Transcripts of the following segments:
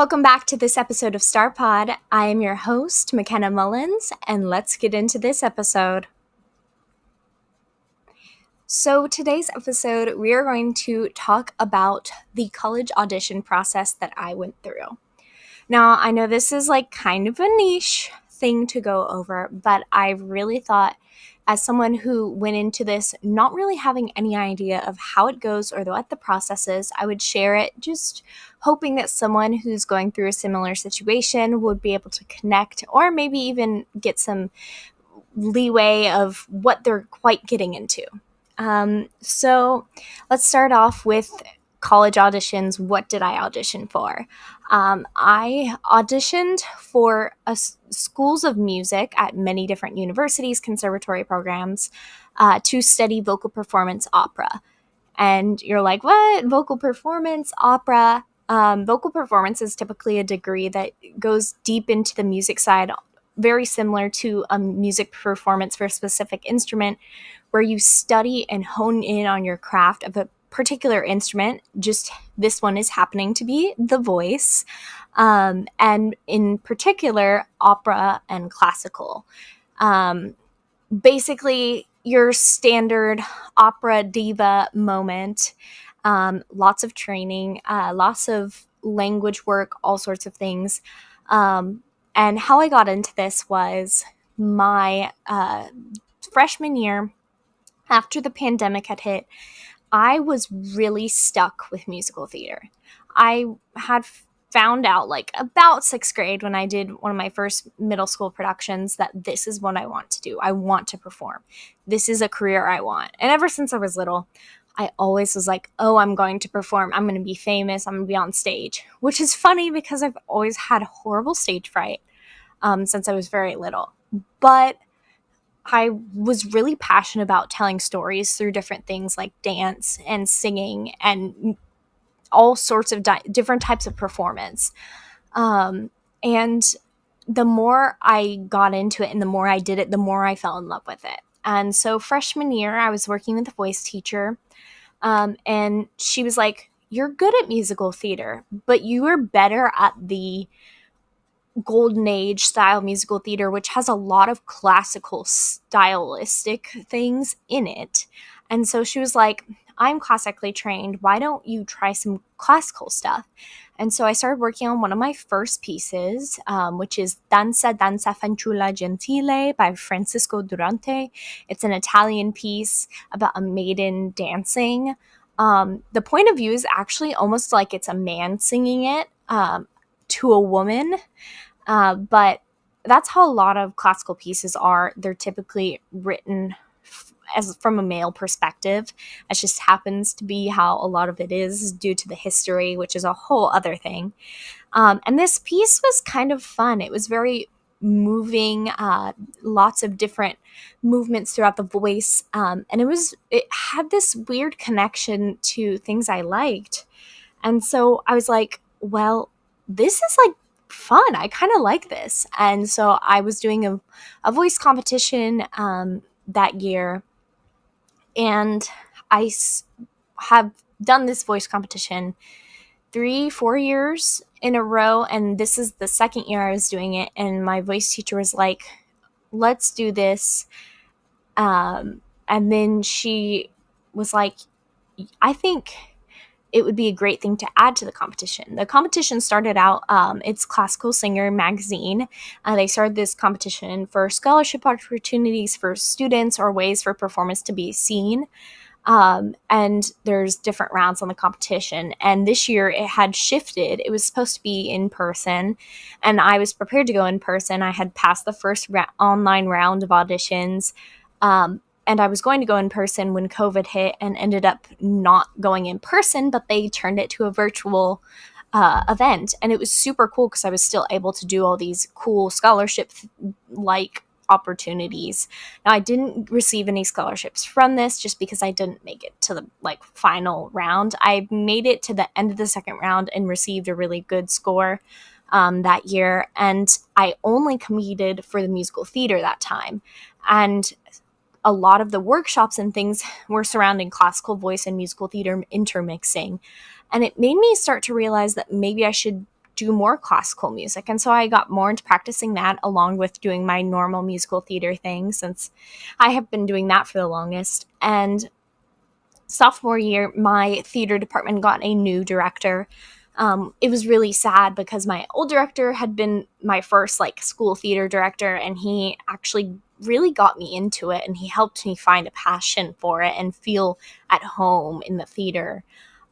Welcome back to this episode of Starpod. I am your host, McKenna Mullins, and let's get into this episode. So today's episode, we are going to talk about the college audition process that I went through. Now, I know this is like kind of a niche thing to go over, but I really thought as someone who went into this not really having any idea of how it goes or what the process is, I would share it just hoping that someone who's going through a similar situation would be able to connect or maybe even get some leeway of what they're quite getting into. So let's start off with college auditions. What did I audition for? I auditioned for schools of music at many different universities, conservatory programs, to study vocal performance opera. And you're like, what? Vocal performance opera? Vocal performance is typically a degree that goes deep into the music side, very similar to a music performance for a specific instrument, where you study and hone in on your craft of a particular instrument. Just this one is happening to be the voice, and in particular, opera and classical. Basically, your standard opera diva moment, lots of training, lots of language work, all sorts of things. And how I got into this was my freshman year. After the pandemic had hit, I was really stuck with musical theater. I had found out like about sixth grade when I did one of my first middle school productions that this is what I want to do. I want to perform. This is a career I want. And ever since I was little, I always was like, oh, I'm going to perform. I'm going to be famous. I'm going to be on stage, which is funny because I've always had horrible stage fright since I was very little. But I was really passionate about telling stories through different things like dance and singing and all sorts of different types of performance. And the more I got into it and the more I did it, the more I fell in love with it. And so freshman year, I was working with a voice teacher, and she was like, you're good at musical theater, but you are better at the golden age style musical theater, which has a lot of classical stylistic things in it. And so she was like, I'm classically trained. Why don't you try some classical stuff? And so I started working on one of my first pieces, which is Danza Fanciulla Gentile by Francisco Durante. It's an Italian piece about a maiden dancing. The point of view is actually almost like it's a man singing it to a woman. But that's how a lot of classical pieces are. They're typically written as from a male perspective. It just happens to be how a lot of it is due to the history, which is a whole other thing. And this piece was kind of fun. It was very moving, lots of different movements throughout the voice. And it had this weird connection to things I liked. And so I was like, well, this is like fun. I kind of like this. And so I was doing a voice competition that year. And have done this voice competition 3-4 years in a row. And this is the second year I was doing it. And my voice teacher was like, let's do this. And then she was like, I think it would be a great thing to add to the competition. The competition started out, it's Classical Singer magazine. They started this competition for scholarship opportunities for students or ways for performance to be seen. And there's different rounds on the competition. And this year it had shifted. It was supposed to be in person, and I was prepared to go in person. I had passed the first online round of auditions. And I was going to go in person when COVID hit and ended up not going in person, but they turned it to a virtual event. And it was super cool because I was still able to do all these cool scholarship-like opportunities. Now, I didn't receive any scholarships from this just because I didn't make it to the final round. I made it to the end of the second round and received a really good score that year. And I only competed for the musical theater that time. And a lot of the workshops and things were surrounding classical voice and musical theater intermixing. And it made me start to realize that maybe I should do more classical music. And so I got more into practicing that along with doing my normal musical theater thing, since I have been doing that for the longest. And sophomore year, my theater department got a new director. It was really sad because my old director had been my first like school theater director, and he actually really got me into it, and he helped me find a passion for it and feel at home in the theater.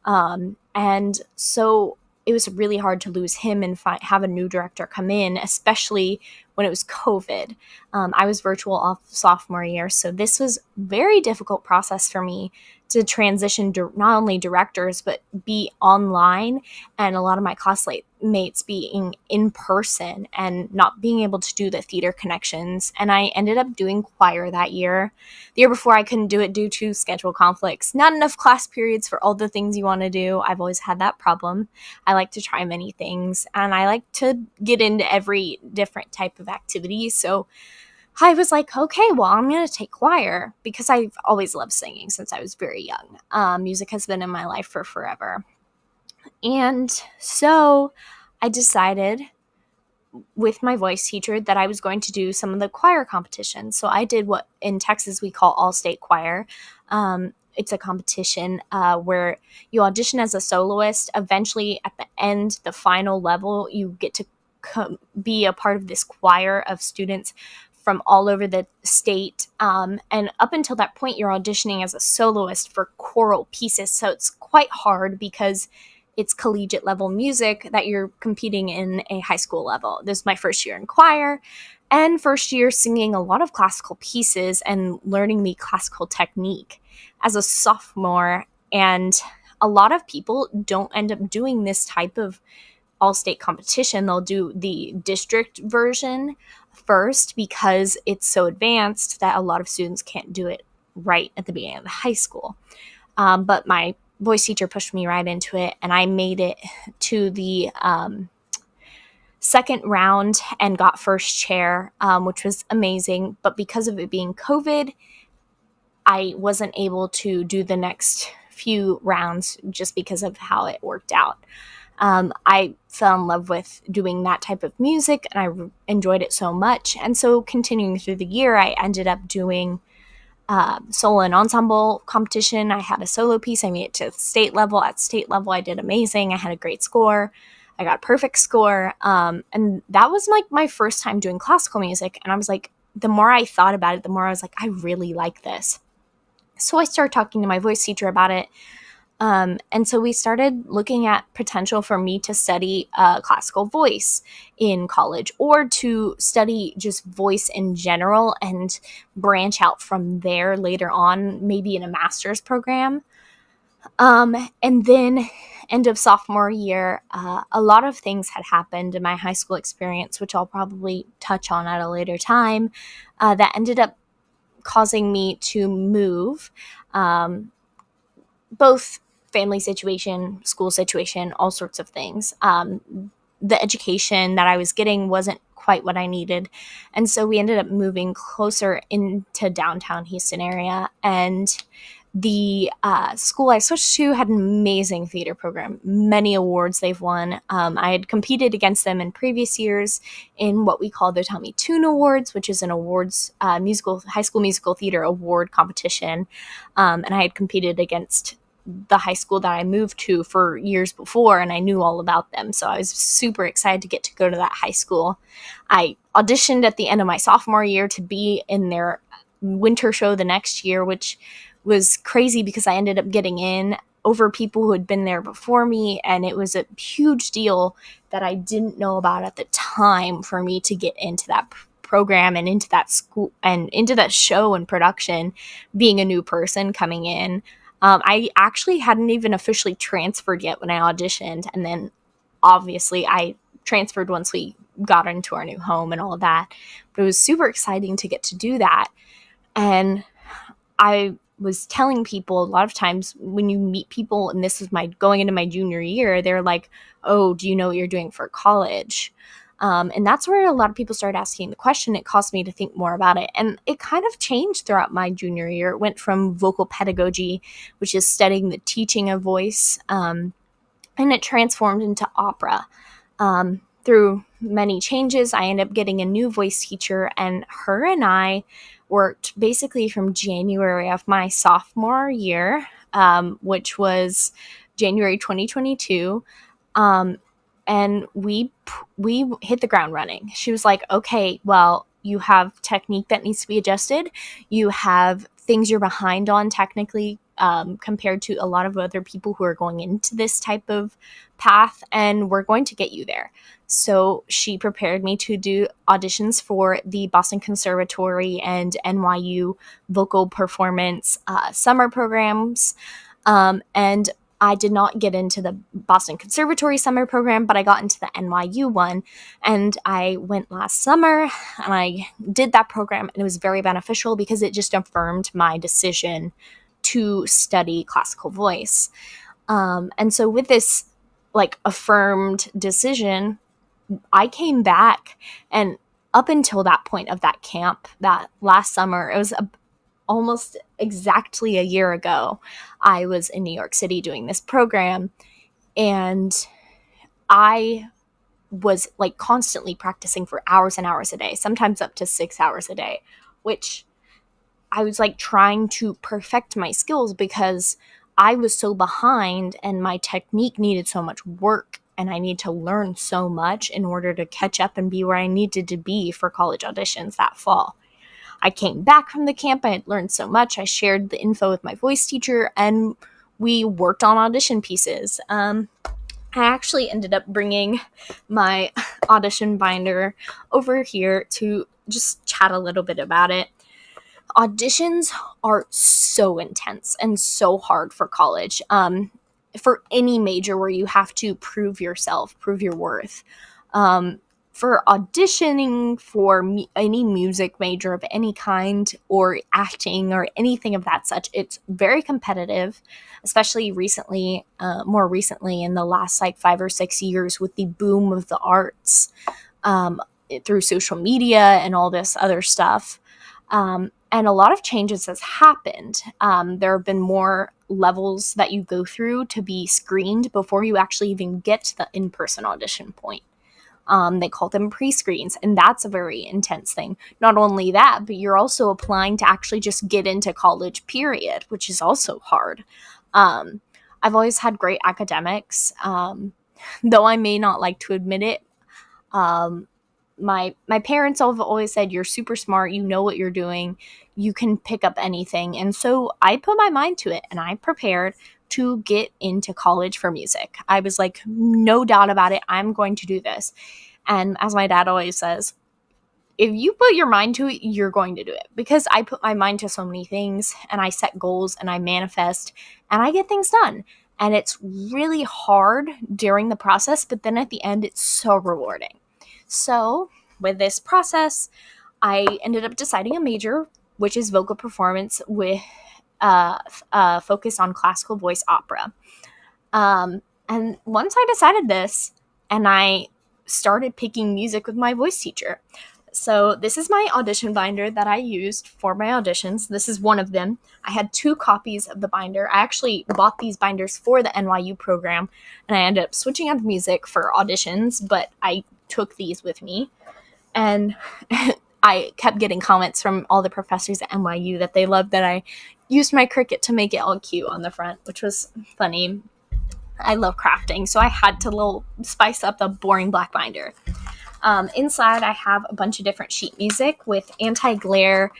And so it was really hard to lose him and have a new director come in, especially when it was COVID. I was virtual off sophomore year, so this was very difficult process for me to transition not only directors but be online, and a lot of my classmates being in person and not being able to do the theater connections. And I ended up doing choir that year. The year before, I couldn't do it due to schedule conflicts. Not enough class periods for all the things you want to do. I've always had that problem. I like to try many things, and I like to get into every different type of activity. So I was like, okay, well, I'm going to take choir because I've always loved singing since I was very young. Music has been in my life for forever. And so I decided with my voice teacher that I was going to do some of the choir competitions. So I did what in Texas we call all-state choir. It's a competition where you audition as a soloist. Eventually, at the end, the final level, you get to be a part of this choir of students from all over the state. And up until that point, you're auditioning as a soloist for choral pieces. So it's quite hard because it's collegiate level music that you're competing in a high school level. This is my first year in choir and first year singing a lot of classical pieces and learning the classical technique as a sophomore. And a lot of people don't end up doing this type of all-state competition. They'll do the district version first because it's so advanced that a lot of students can't do it right at the beginning of the high school. But my voice teacher pushed me right into it, and I made it to the second round and got first chair, which was amazing. But because of it being COVID, I wasn't able to do the next few rounds just because of how it worked out. I fell in love with doing that type of music, and I enjoyed it so much. And so continuing through the year, I ended up doing solo and ensemble competition. I had a solo piece. I made it to state level. At state level, I did amazing. I had a great score. I got a perfect score. And that was like my first time doing classical music. And I was like, the more I thought about it, the more I was like, I really like this. So I started talking to my voice teacher about it. And so we started looking at potential for me to study classical voice in college, or to study just voice in general and branch out from there later on, maybe in a master's program. And then end of sophomore year, a lot of things had happened in my high school experience, which I'll probably touch on at a later time, that ended up causing me to move. Both family situation, school situation, all sorts of things. The education that I was getting wasn't quite what I needed. And so we ended up moving closer into downtown Houston area. And the school I switched to had an amazing theater program, many awards they've won. I had competed against them in previous years in what we call the Tommy Tune Awards, which is an awards high school musical theater award competition. And I had competed against the high school that I moved to for years before, and I knew all about them. So I was super excited to get to go to that high school. I auditioned at the end of my sophomore year to be in their winter show the next year, which was crazy because I ended up getting in over people who had been there before me, and it was a huge deal that I didn't know about at the time for me to get into that program and into that school and into that show and production, being a new person coming in. I actually hadn't even officially transferred yet when I auditioned, and then obviously I transferred once we got into our new home and all of that. But it was super exciting to get to do that. And I was telling people a lot of times when you meet people, and this is my going into my junior year, they're like, oh, do you know what you're doing for college? And that's where a lot of people started asking the question. It caused me to think more about it. And it kind of changed throughout my junior year. It went from vocal pedagogy, which is studying the teaching of voice, and it transformed into opera. Through many changes, I ended up getting a new voice teacher, and her and I worked basically from January of my sophomore year, which was January 2022. Um, and we hit the ground running. She was like, "Okay, well, you have technique that needs to be adjusted. You have things you're behind on technically, compared to a lot of other people who are going into this type of path, and we're going to get you there." So she prepared me to do auditions for the Boston Conservatory and NYU vocal performance summer programs. And I did not get into the Boston Conservatory summer program, but I got into the NYU one. And I went last summer and I did that program, and it was very beneficial because it just affirmed my decision to study classical voice. And so with this like affirmed decision, I came back, and up until that point of that camp, that last summer, it was almost exactly a year ago, I was in New York City doing this program, and I was like constantly practicing for hours and hours a day, sometimes up to 6 hours a day, which I was like trying to perfect my skills because I was so behind and my technique needed so much work, and I need to learn so much in order to catch up and be where I needed to be for college auditions that fall. I came back from the camp. I had learned so much. I shared the info with my voice teacher, and we worked on audition pieces. I actually ended up bringing my audition binder over here to just chat a little bit about it. Auditions are so intense and so hard for college. For any major where you have to prove yourself, prove your worth. For auditioning for any music major of any kind, or acting or anything of that such, it's very competitive, especially recently, more recently in the last like 5 or 6 years with the boom of the arts, through social media and all this other stuff. And a lot of changes has happened. There have been more levels that you go through to be screened before you actually even get to the in-person audition point. They call them pre-screens, and that's a very intense thing. Not only that, but you're also applying to actually just get into college, period, which is also hard. Um, I've always had great academics, though I may not like to admit it. Um, my parents have always said, "You're super smart, you know what you're doing, you can pick up anything." And so I put my mind to it, and I prepared to get into college for music. I was like, no doubt about it, I'm going to do this. And as my dad always says, if you put your mind to it, you're going to do it. Because I put my mind to so many things, and I set goals, and I manifest, and I get things done. And it's really hard during the process, but then at the end, it's so rewarding. So with this process, I ended up deciding a major, which is vocal performance with focus on classical voice opera. And once I decided this, and I started picking music with my voice teacher. So this is my audition binder that I used for my auditions. This is one of them. I had 2 copies of the binder. I actually bought these binders for the NYU program, and I ended up switching out of music for auditions, but I took these with me. And I kept getting comments from all the professors at NYU that they loved that I used my Cricut to make it all cute on the front, which was funny. I love crafting, so I had to little spice up the boring black binder. Inside, I have a bunch of different sheet music with anti-glare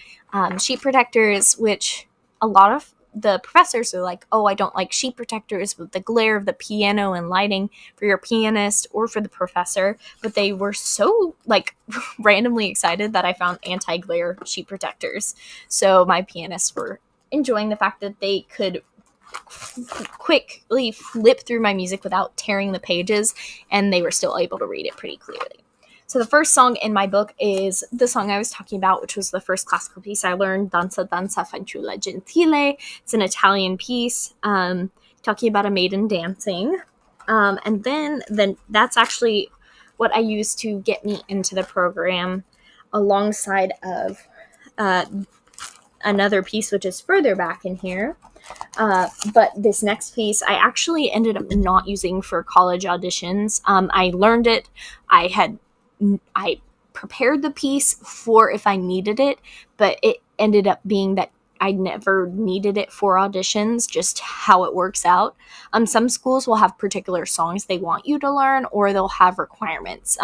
sheet protectors, which a lot of the professors are like, "Oh, I don't like sheet protectors with the glare of the piano and lighting for your pianist or for the professor." But they were so like randomly excited that I found anti-glare sheet protectors. So my pianists were enjoying the fact that they could quickly flip through my music without tearing the pages, and they were still able to read it pretty clearly. So the first song in my book is the song I was talking about, which was the first classical piece I learned, Danza Danza Fanciulla Gentile. It's an Italian piece talking about a maiden dancing. And then that's actually what I used to get me into the program, alongside of uh, another piece which is further back in here, But this next piece, I actually ended up not using for college auditions. I learned it. I prepared the piece for if I needed it, but it ended up being that I never needed it for auditions, just how it works out. Some schools will have particular songs they want you to learn, or they'll have requirements.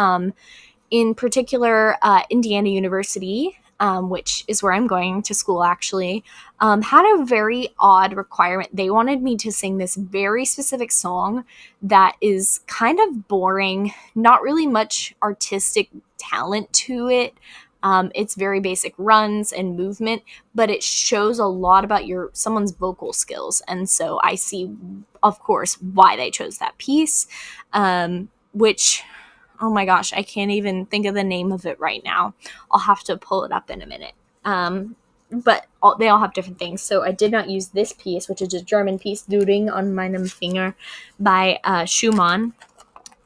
In particular, Indiana University, which is where I'm going to school actually, had a very odd requirement. They wanted me to sing this very specific song that is kind of boring, not really much artistic talent to it. It's very basic runs and movement, but it shows a lot about someone's vocal skills. And so I see, of course, why they chose that piece, which, oh my gosh, I can't even think of the name of it right now. I'll have to pull it up in a minute. But they all have different things. So I did not use this piece, which is a German piece, Du Ring an meinem Finger, by Schumann,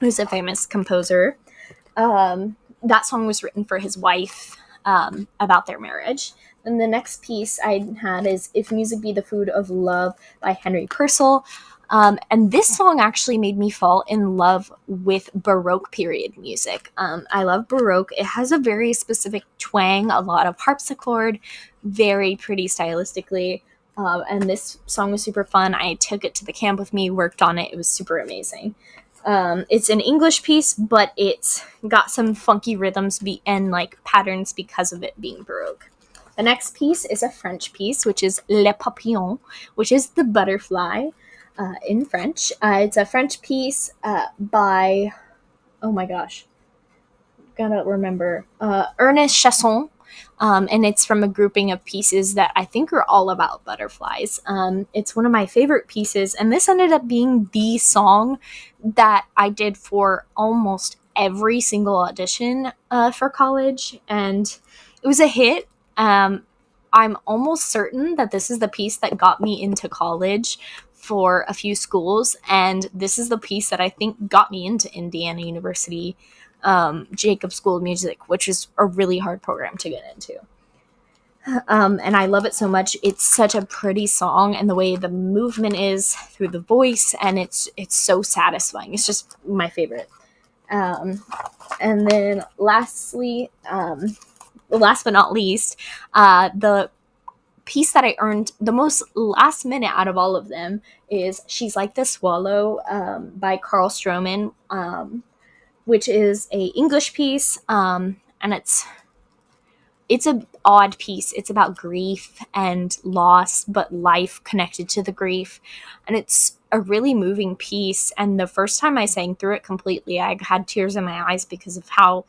who's a famous composer. That song was written for his wife, about their marriage. And the next piece I had is If Music Be the Food of Love by Henry Purcell. And this song actually made me fall in love with Baroque period music. I love Baroque. It has a very specific twang, a lot of harpsichord, very pretty stylistically. And this song was super fun. I took it to the camp with me, worked on it. It was super amazing. It's an English piece, but it's got some funky rhythms and like patterns because of it being Baroque. The next piece is a French piece, which is Le Papillon, which is the butterfly in French. It's a French piece by, oh my gosh, gotta remember, Ernest Chasson. And it's from a grouping of pieces that I think are all about butterflies. It's one of my favorite pieces, and this ended up being the song that I did for almost every single audition for college, and it was a hit. I'm almost certain that this is the piece that got me into college for a few schools, and this is the piece that I think got me into Indiana University, Jacob School of Music, which is a really hard program to get into. And I love it so much. It's such a pretty song, and the way the movement is through the voice, and it's so satisfying. It's just my favorite. And then lastly, last but not least, the piece that I earned the most last minute out of all of them is She's Like the Swallow, by Carl Stroman, which is a English piece, and it's a odd piece. It's about grief and loss, but life connected to the grief, and it's a really moving piece. And the first time I sang through it completely, I had tears in my eyes because of how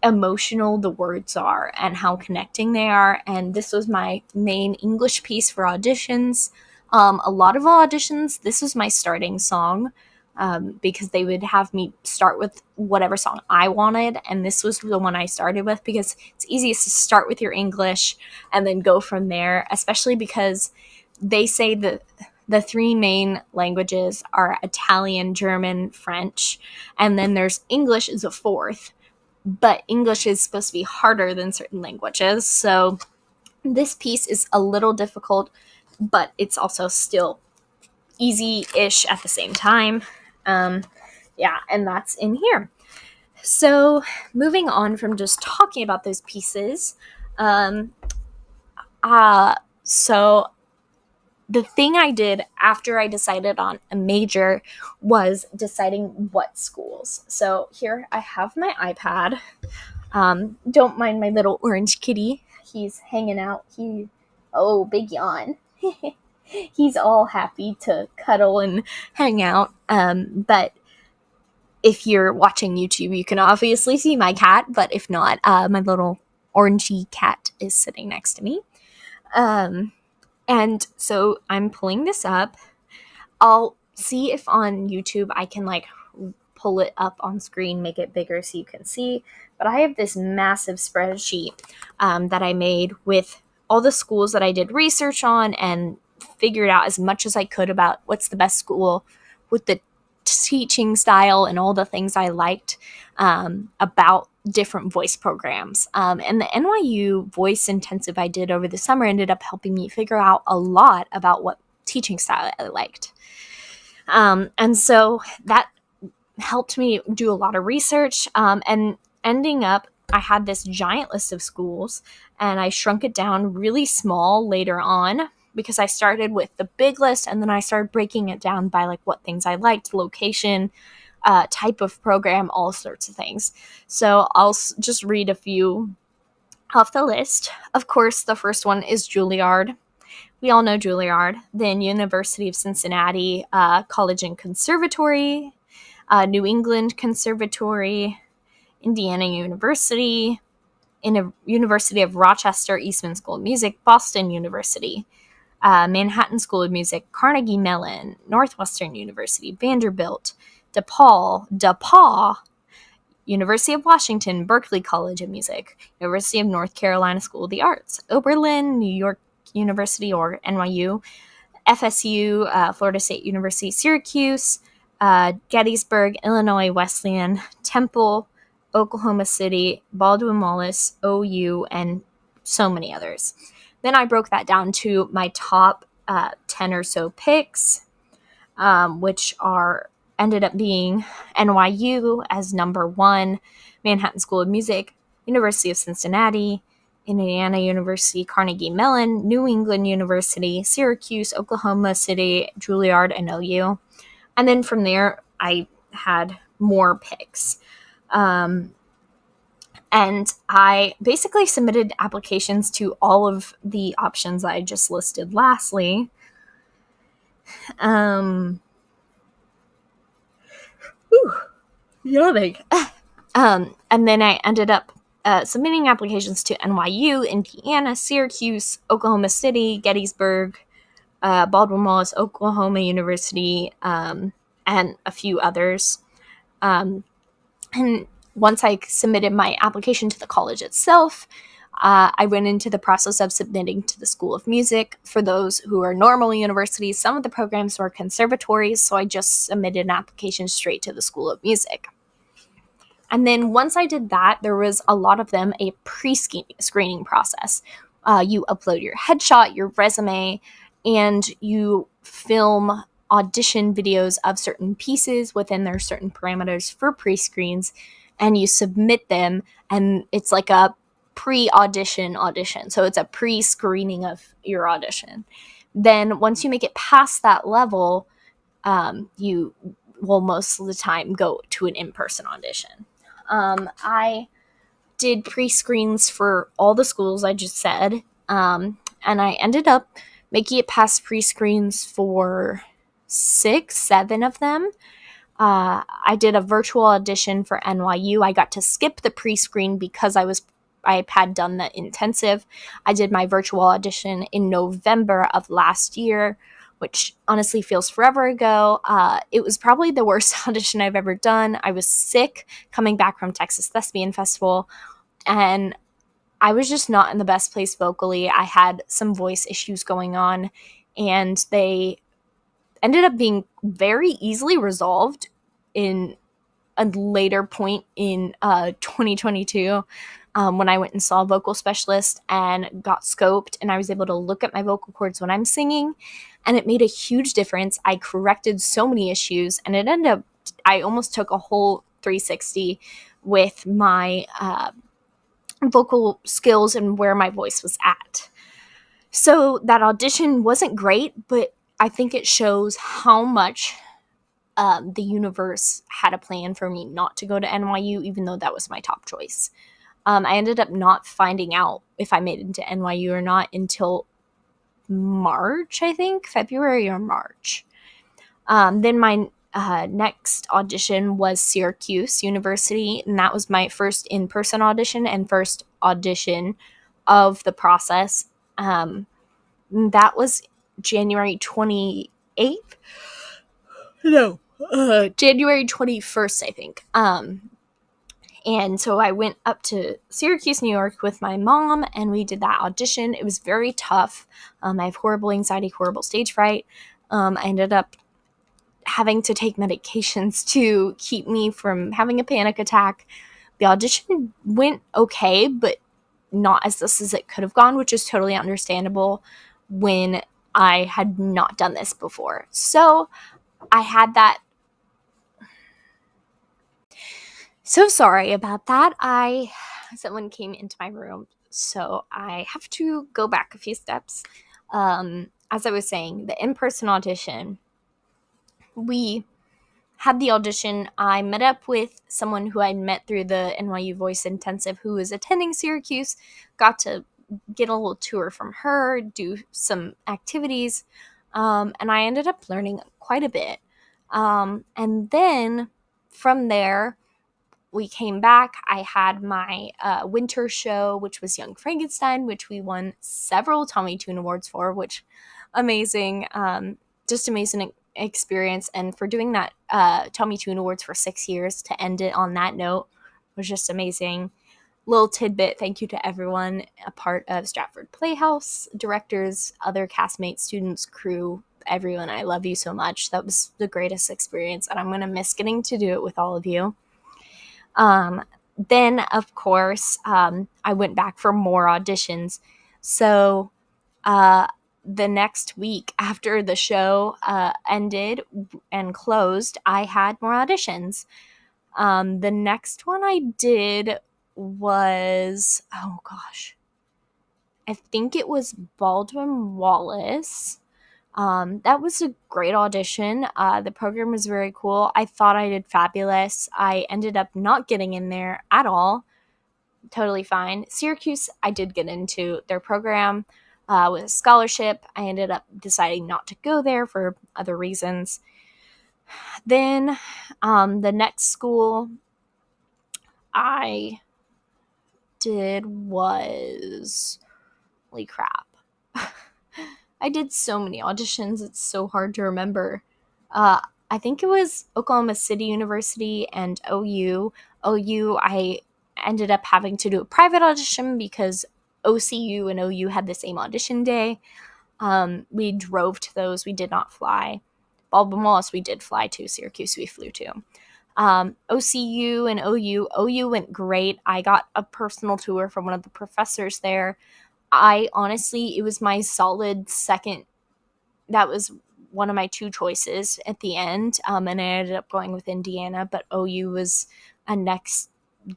emotional the words are and how connecting they are. And this was my main English piece for auditions. A lot of auditions, this was my starting song, because they would have me start with whatever song I wanted, and this was the one I started with because it's easiest to start with your English and then go from there, especially because they say that the three main languages are Italian, German, French, and then there's English as a fourth, but English is supposed to be harder than certain languages. So this piece is a little difficult, but it's also still easy-ish at the same time. Yeah, and that's in here. So moving on from just talking about those pieces, so the thing I did after I decided on a major was deciding what schools. So here I have my iPad. Don't mind my little orange kitty. He's hanging out. Big yawn. He's all happy to cuddle and hang out. But if you're watching YouTube, you can obviously see my cat. But if not, my little orangey cat is sitting next to me. And so I'm pulling this up. I'll see if on YouTube I can like pull it up on screen, make it bigger so you can see. But I have this massive spreadsheet that I made with all the schools that I did research on and figured out as much as I could about what's the best school with the teaching style and all the things I liked about different voice programs. And the NYU voice intensive I did over the summer ended up helping me figure out a lot about what teaching style that I liked. And so that helped me do a lot of research, and ending up, I had this giant list of schools, and I shrunk it down really small later on because I started with the big list, and then I started breaking it down by like what things I liked, location, type of program, all sorts of things. So I'll just read a few off the list. Of course, the first one is Juilliard. We all know Juilliard. Then University of Cincinnati College and Conservatory, New England Conservatory, Indiana University, University of Rochester Eastman School of Music, Boston University, Manhattan School of Music, Carnegie Mellon, Northwestern University, Vanderbilt, DePaul, University of Washington, Berklee College of Music, University of North Carolina School of the Arts, Oberlin, New York University or NYU, FSU, Florida State University, Syracuse, Gettysburg, Illinois Wesleyan, Temple, Oklahoma City, Baldwin Wallace, OU, and so many others. Then I broke that down to my top 10 or so picks, which ended up being NYU as number 1, Manhattan School of Music, University of Cincinnati, Indiana University, Carnegie Mellon, New England University, Syracuse, Oklahoma City, Juilliard, and OU. And then from there, I had more picks. And I basically submitted applications to all of the options I just listed lastly. Yawning. And then I ended up submitting applications to NYU, Indiana, Syracuse, Oklahoma City, Gettysburg, Baldwin Wallace, Oklahoma University, and a few others. And once I submitted my application to the college itself, I went into the process of submitting to the School of Music. For those who are normal universities, some of the programs were conservatories, so I just submitted an application straight to the School of Music. And then once I did that, there was a lot of them a pre-screening process. You upload your headshot, your resume, and you film audition videos of certain pieces within their certain parameters for pre-screens, and you submit them, and it's like a pre-audition audition. So it's a pre-screening of your audition. Then once you make it past that level, you will most of the time go to an in-person audition. I did pre-screens for all the schools I just said, and I ended up making it past pre-screens for 6, 7 of them. I did a virtual audition for NYU. I got to skip the pre-screen because I had done the intensive. I did my virtual audition in November of last year, which honestly feels forever ago. It was probably the worst audition I've ever done. I was sick coming back from Texas Thespian Festival, and I was just not in the best place vocally. I had some voice issues going on, and they ended up being very easily resolved in a later point in 2022, when I went and saw a vocal specialist and got scoped, and I was able to look at my vocal cords when I'm singing, and it made a huge difference. I corrected so many issues, and it ended up, I almost took a whole 360 with my vocal skills and where my voice was at. So that audition wasn't great, but I think it shows how much the universe had a plan for me not to go to NYU, even though that was my top choice. I ended up not finding out if I made it into NYU or not until March, I think, February or March. Then my next audition was Syracuse University, and that was my first in-person audition and first audition of the process. That was January 28th. No, January 21st, I think. And so I went up to Syracuse, New York with my mom, and we did that audition. It was very tough. I have horrible anxiety, horrible stage fright. I ended up having to take medications to keep me from having a panic attack. The audition went okay, but not as this as it could have gone, which is totally understandable when I had not done this before. So I had that. So sorry about that. Someone came into my room, so I have to go back a few steps. As I was saying, the in-person audition, we had the audition. I met up with someone who I'd met through the NYU Voice Intensive who was attending Syracuse, got to get a little tour from her, do some activities, and I ended up learning quite a bit. And then from there, we came back. I had my winter show, which was Young Frankenstein, which we won several Tommy Tune Awards for, which amazing, just amazing experience. And for doing that Tommy Tune Awards for 6 years to end it on that note was just amazing. Little tidbit, thank you to everyone a part of Stratford Playhouse, directors, other castmates, students, crew, everyone. I love you so much. That was the greatest experience, and I'm going to miss getting to do it with all of you. Then, of course, I went back for more auditions. So the next week after the show ended and closed, I had more auditions. The next one I did was, oh gosh, I think it was Baldwin Wallace. That was a great audition. The program was very cool. I thought I did fabulous. I ended up not getting in there at all. Totally fine. Syracuse, I did get into their program with a scholarship. I ended up deciding not to go there for other reasons. Then the next school I did was, holy crap. I did so many auditions, it's so hard to remember. I think it was Oklahoma City University and OU. OU, I ended up having to do a private audition because OCU and OU had the same audition day. We drove to those, we did not fly. Baldwin Wallace, we did fly to. Syracuse, we flew to. OCU and OU went great. I got a personal tour from one of the professors there. I honestly, it was my solid second. That was one of my two choices at the end, and I ended up going with Indiana, but OU was a next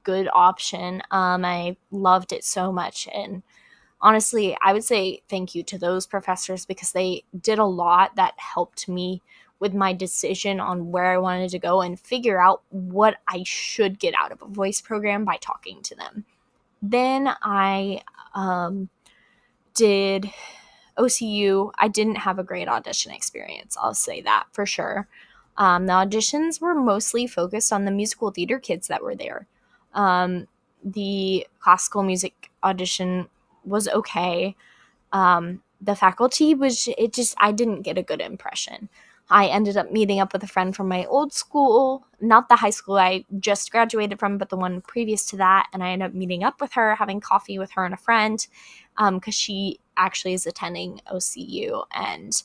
good option. I loved it so much, and honestly, I would say thank you to those professors because they did a lot that helped me with my decision on where I wanted to go and figure out what I should get out of a voice program by talking to them. Then I did OCU. I didn't have a great audition experience. I'll say that for sure. The auditions were mostly focused on the musical theater kids that were there. The classical music audition was okay. The faculty was, I didn't get a good impression. I ended up meeting up with a friend from my old school, not the high school I just graduated from, but the one previous to that. And I ended up meeting up with her, having coffee with her and a friend, because she actually is attending OCU. And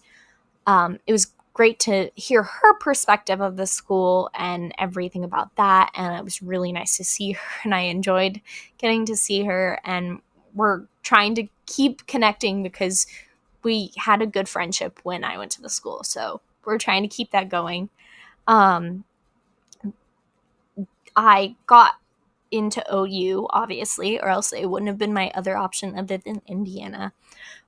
it was great to hear her perspective of the school and everything about that. And it was really nice to see her, and I enjoyed getting to see her. And we're trying to keep connecting because we had a good friendship when I went to the school. So we're trying to keep that going. I got into OU, obviously, or else it wouldn't have been my other option other than Indiana.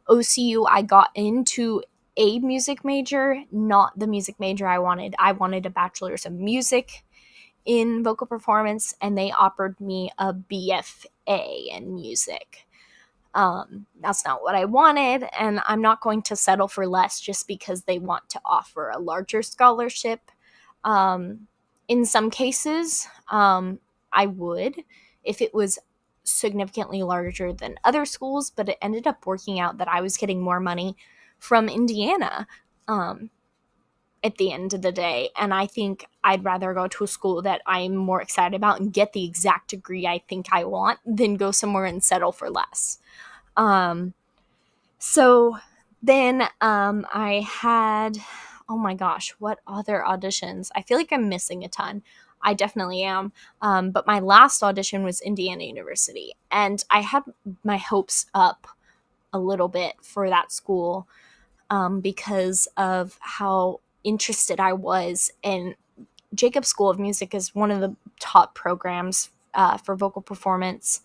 OCU, I got into a music major, not the music major I wanted. I wanted a bachelor's of music in vocal performance, and they offered me a BFA in music. That's not what I wanted, and I'm not going to settle for less just because they want to offer a larger scholarship. In some cases, I would if it was significantly larger than other schools, but it ended up working out that I was getting more money from Indiana at the end of the day. And I think I'd rather go to a school that I'm more excited about and get the exact degree I think I want than go somewhere and settle for less. So then I had, oh my gosh, what other auditions? I feel like I'm missing a ton. I definitely am. But my last audition was Indiana University, and I had my hopes up a little bit for that school. because of how interested I was. And Jacobs School of Music is one of the top programs for vocal performance.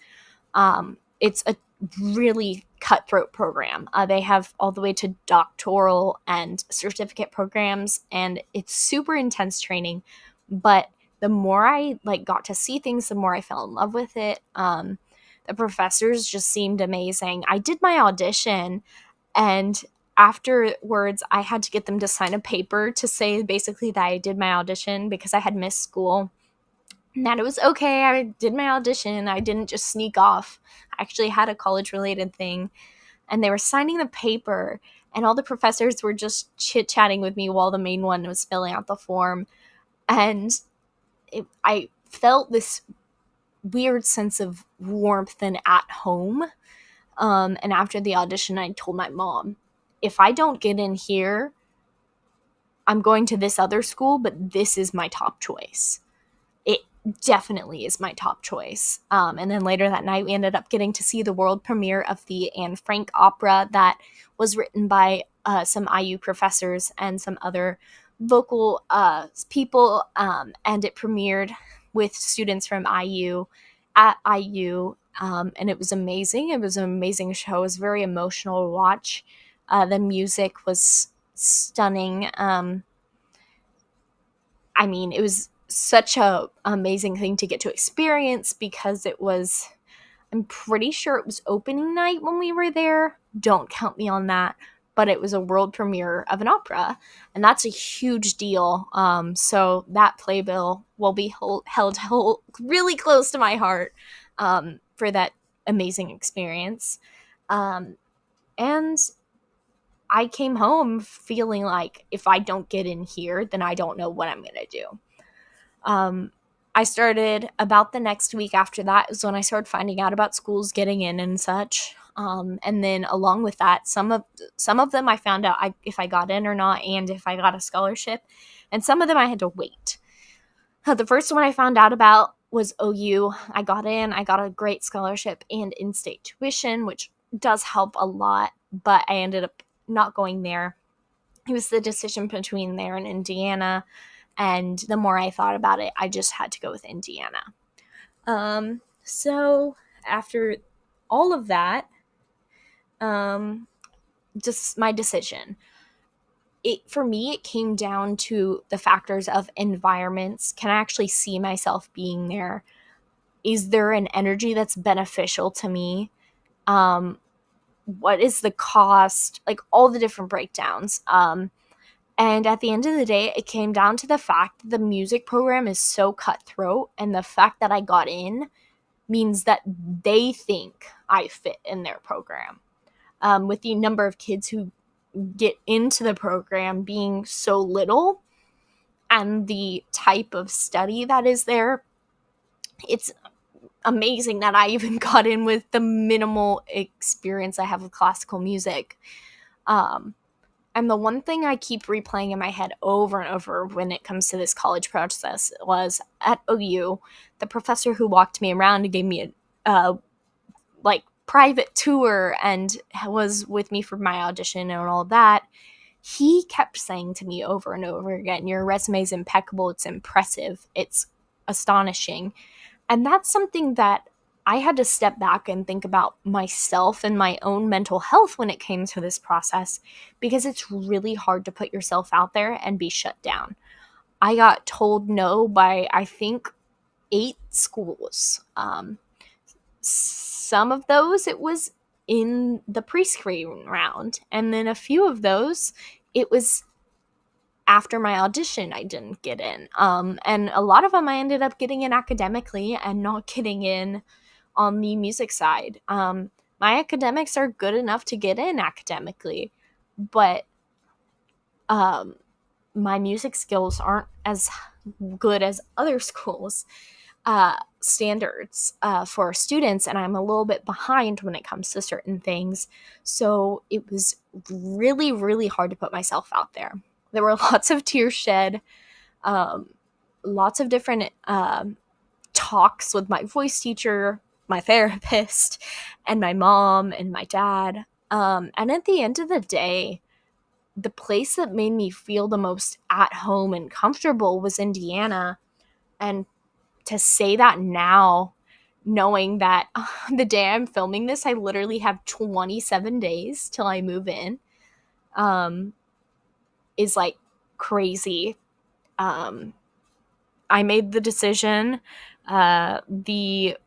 It's a really cutthroat program. They have all the way to doctoral and certificate programs, and it's super intense training. But the more I got to see things, the more I fell in love with it. The professors just seemed amazing. I did my audition, and afterwards, I had to get them to sign a paper to say basically that I did my audition because I had missed school. And that it was okay. I did my audition. I didn't just sneak off. I actually had a college related thing. And they were signing the paper, and all the professors were just chit chatting with me while the main one was filling out the form. And I felt this weird sense of warmth and at home. And after the audition, I told my mom, if I don't get in here, I'm going to this other school, but this is my top choice. It definitely is my top choice. And then later that night, we ended up getting to see the world premiere of the Anne Frank opera that was written by some IU professors and some other vocal people. And it premiered with students from IU at IU. And it was amazing. It was an amazing show. It was very emotional to watch. The music was stunning. I mean, it was such a amazing thing to get to experience because it was, I'm pretty sure it was opening night when we were there. Don't count me on that. But it was a world premiere of an opera, and that's a huge deal. So that playbill will be held really close to my heart for that amazing experience. And I came home feeling like if I don't get in here, then I don't know what I'm going to do. I started about the next week after that is when I started finding out about schools getting in and such. And then along with that, some of them I found out if I got in or not, and if I got a scholarship, and some of them I had to wait. The first one I found out about was OU. I got in, I got a great scholarship and in-state tuition, which does help a lot, but I ended up not going there. It was the decision between there and Indiana. And the more I thought about it, I just had to go with Indiana. So after all of that, just my decision. For me, it came down to the factors of environments. Can I actually see myself being there? Is there an energy that's beneficial to me? What is the cost? Like all the different breakdowns. And at the end of the day, it came down to the fact that the music program is so cutthroat, and the fact that I got in means that they think I fit in their program. With the number of kids who get into the program being so little and the type of study that is there, it's amazing that I even got in with the minimal experience I have with classical music. And the one thing I keep replaying in my head over and over when it comes to this college process was at OU, the professor who walked me around and gave me a private tour and was with me for my audition and all that. He kept saying to me over and over again, your resume is impeccable. It's impressive. It's astonishing. And that's something that I had to step back and think about myself and my own mental health when it came to this process, because it's really hard to put yourself out there and be shut down. I got told no by, I think, 8 schools. Some of those, it was in the pre-screen round. And then a few of those, it was after my audition, I didn't get in. And a lot of them I ended up getting in academically and not getting in on the music side. My academics are good enough to get in academically, but my music skills aren't as good as other schools' standards for students, and I'm a little bit behind when it comes to certain things. So it was really, really hard to put myself out there. There were lots of tears shed, lots of different talks with my voice teacher, my therapist, and my mom and my dad. And at the end of the day, the place that made me feel the most at home and comfortable was Indiana. And to say that now, knowing that the day I'm filming this, I literally have 27 days till I move in, um, is like crazy. Um, I made the decision the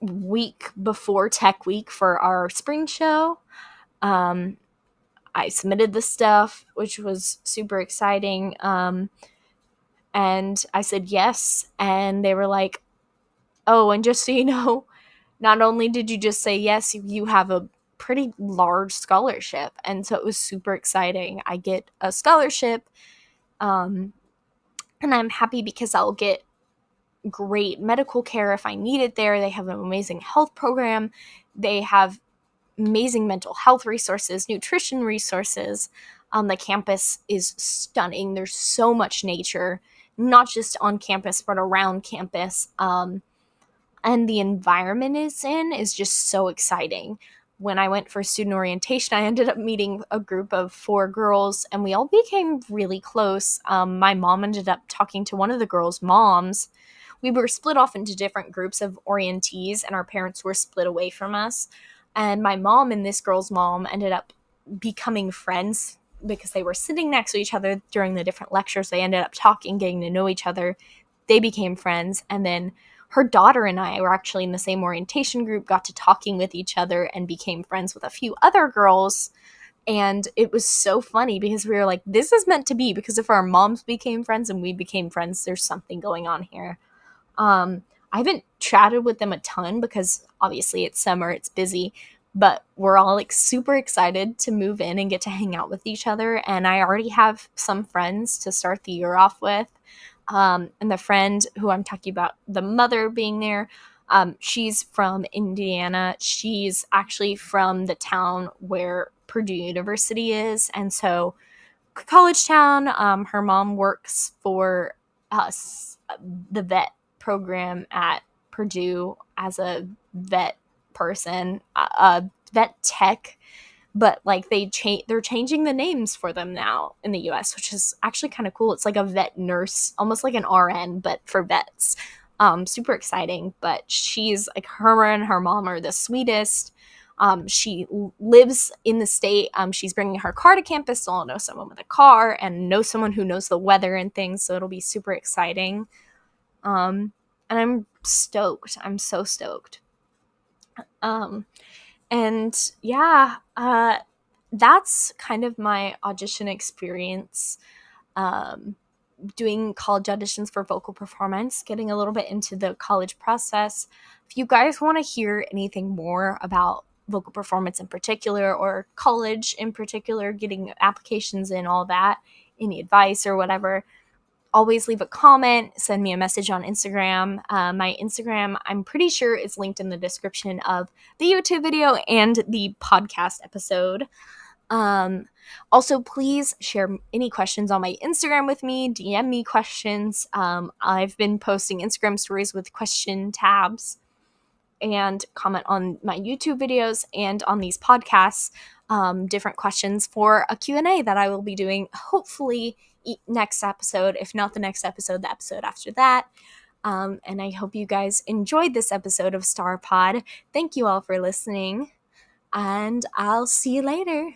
week before Tech Week for our spring show. Um, I submitted the stuff, which was super exciting. And I said yes. And they were like, oh, and just so you know, not only did you just say yes, you have a pretty large scholarship. And so it was super exciting. I get a scholarship. Um, and I'm happy because I'll get great medical care if I need it there. They have an amazing health program. They have amazing mental health resources, nutrition resources. The campus is stunning. There's so much nature, not just on campus, but around campus. And the environment it's in is just so exciting. When I went for student orientation, I ended up meeting a group of 4 girls, and we all became really close. My mom ended up talking to one of the girls' moms. We were split off into different groups of orientees, and our parents were split away from us. And my mom and this girl's mom ended up becoming friends because they were sitting next to each other during the different lectures. They ended up talking, getting to know each other. They became friends. And then her daughter and I were actually in the same orientation group, got to talking with each other, and became friends with a few other girls. And it was so funny because we were like, this is meant to be, because if our moms became friends and we became friends, there's something going on here. I haven't chatted with them a ton because obviously it's summer, it's busy, but we're all like super excited to move in and get to hang out with each other. And I already have some friends to start the year off with. And the friend who I'm talking about, the mother being there, she's from Indiana. She's actually from the town where Purdue University is. And so, college town, her mom works for us, the vet program at Purdue as a vet person, vet tech, but like they're changing the names for them now in the US, which is actually kind of cool. It's like a vet nurse, almost like an RN, but for vets. Super exciting. But she's like, her and her mom are the sweetest. She lives in the state. She's bringing her car to campus, so I'll know someone with a car and know someone who knows the weather and things. So it'll be super exciting. And I'm stoked. I'm so stoked. Um, and yeah, that's kind of my audition experience. Um, Doing college auditions for vocal performance, getting a little bit into the college process. If you guys want to hear anything more about vocal performance in particular, or college in particular, getting applications in, all that, any advice or whatever, always leave a comment, send me a message on Instagram. My Instagram, I'm pretty sure, is linked in the description of the YouTube video and the podcast episode. Um, Also, please share any questions on my Instagram with me. DM me questions. I've been posting Instagram stories with question tabs, and comment on my YouTube videos and on these podcasts, different questions for a Q&A that I will be doing hopefully next episode. If not the next episode, the episode after that. And I hope you guys enjoyed this episode of Starpod. Thank you all for listening, and I'll see you later.